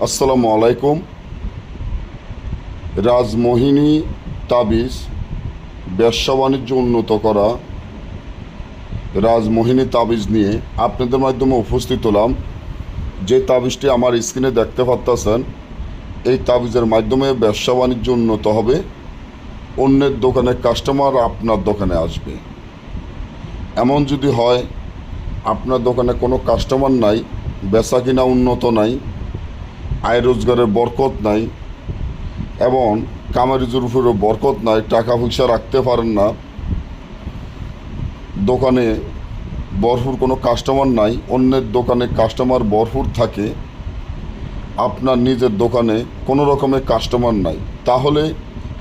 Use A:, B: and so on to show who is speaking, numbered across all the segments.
A: আসসালামু আলাইকুম। রাজমোহিনী তাবিজ ব্যবসা বাণিজ্য উন্নত করা রাজমোহিনী তাবিজ নিয়ে আপনাদের মাধ্যমে উপস্থিত হলাম। যে তাবিজটি আমার স্ক্রিনে দেখতে পাচ্ছেন, এই তাবিজের মাধ্যমে ব্যবসা বাণিজ্য উন্নত হবে। অন্যের দোকানে কাস্টমার আপনার দোকানে আসবে। এমন যদি হয় আপনার দোকানে কোনো কাস্টমার নাই, বেচা কিনা উন্নত নাই, আয় রোজগারের বরকত নাই এবং কামারিজুর উপরেও বরকত নাই, টাকা পয়সা রাখতে পারেন না, দোকানে ভরপুর কোনো কাস্টমার নাই, অন্যের দোকানে কাস্টমার ভরপুর থাকে, আপনার নিজের দোকানে কোনো রকমের কাস্টমার নাই, তাহলে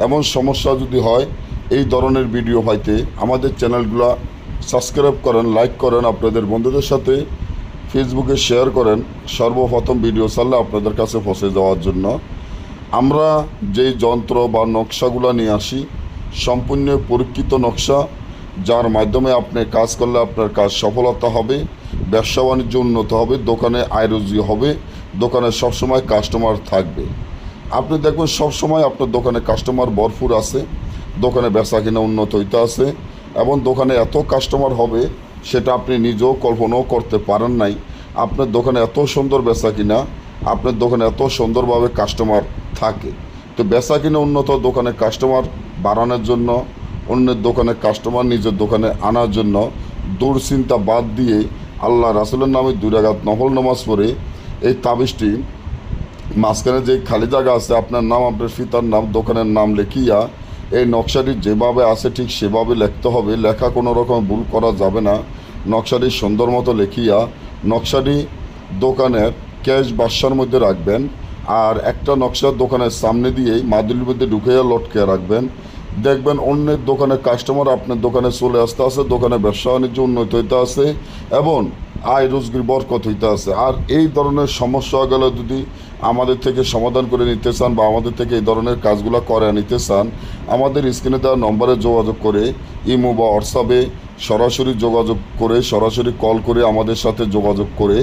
A: এমন সমস্যা যদি হয়, এই ধরনের ভিডিও পাইতে আমাদের চ্যানেলগুলো সাবস্ক্রাইব করেন, লাইক করেন, আপনাদের বন্ধুদের সাথে ফেসবুকে শেয়ার করেন। সর্বপ্রথম ভিডিও ছাড়লে আপনাদের কাছে পৌঁছে যাওয়ার জন্য আমরা যেই যন্ত্র বা নকশাগুলো নিয়ে আসি, সম্পূর্ণ পরীক্ষিত নকশা, যার মাধ্যমে আপনি কাজ করলে আপনার কাজ সফলতা হবে, ব্যবসা বাণিজ্য উন্নত হবে, দোকানে আয় রুজি হবে, দোকানে সবসময় কাস্টমার থাকবে। আপনি দেখবেন সবসময় আপনার দোকানে কাস্টমার ভরপুর আছে, দোকানে বেচা কিনা উন্নত হইতে আছে এবং দোকানে এত কাস্টমার হবে সেটা আপনি নিজেও কল্পনাও করতে পারেন নাই। আপনার দোকানে এত সুন্দর বেচা কিনা, আপনার দোকানে এত সুন্দরভাবে কাস্টমার থাকে। তো বেচা কিনা উন্নত, দোকানে কাস্টমার বাড়ানোর জন্য, অন্যের দোকানে কাস্টমার নিজের দোকানে আনার জন্য দুশ্চিন্তা বাদ দিয়ে আল্লাহ রাসূলের নামে 2 রাকাত নফল নামাজ পড়ে এই তাবিজটি মাঝখানে যে খালি জায়গা আছে, আপনার নাম, আপনার পিতার নাম, দোকানের নাম লিখিয়া এই নকশাটি যেভাবে আছে ঠিক সেভাবে লিখতে হবে। লেখা কোনো রকম ভুল করা যাবে না। নকশাটি সুন্দর মতো লিখিয়া নকশাটি দোকানের ক্যাশ বাক্সের মধ্যে রাখবেন, আর একটা নকশা দোকানের সামনে দিয়েই মাদুলির মধ্যে ঢুকিয়ে লটকে রাখবেন। দেখবেন অন্যের দোকানে কাস্টমার আপনার দোকানে চলে আসতে আছে, দোকানে ব্যবসা বাণিজ্য উন্নত হইতে আছে এবং আয় রোজগার বরকত হইতে আছে। আর এই ধরনের সমস্যাগুলো যদি আমাদের থেকে সমাধান করে নিতে চান বা আমাদের থেকে এই ধরনের কাজগুলো করে নিতে চান, আমাদের স্ক্রিনে দেওয়া নম্বরে যোগাযোগ করে, ইমো বা হোয়াটসঅ্যাপে সরাসরি যোগাযোগ করে, সরাসরি কল করে আমাদের সাথে যোগাযোগ করে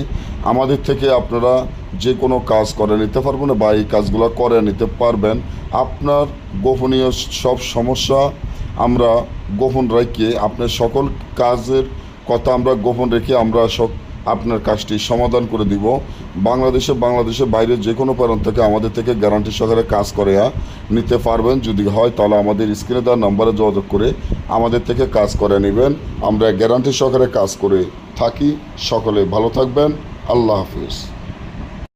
A: আমাদের থেকে আপনারা যে কোনো কাজ করে নিতে পারবেন বা এই কাজগুলো করে নিতে পারবেন। আপনার গোপনীয় সব সমস্যা আমরা গোপন রেখে, আপনার সকল কাজের কথা আমরা গোপন রেখে আমরা আপনার কাজটি সমাধান করে দিব। বাংলাদেশের বাইরে যে কোনো প্রান্ত থেকে আমাদের থেকে গ্যারান্টি সহকারে কাজ করে নিতে পারবেন। যদি হয় তাহলে আমাদের স্ক্রিনে দেওয়া নম্বরে যোগাযোগ করে আমাদের থেকে কাজ করে নেবেন। আমরা গ্যারান্টি সহকারে কাজ করে থাকি। সকলে ভালো থাকবেন। আল্লাহ হাফিজ।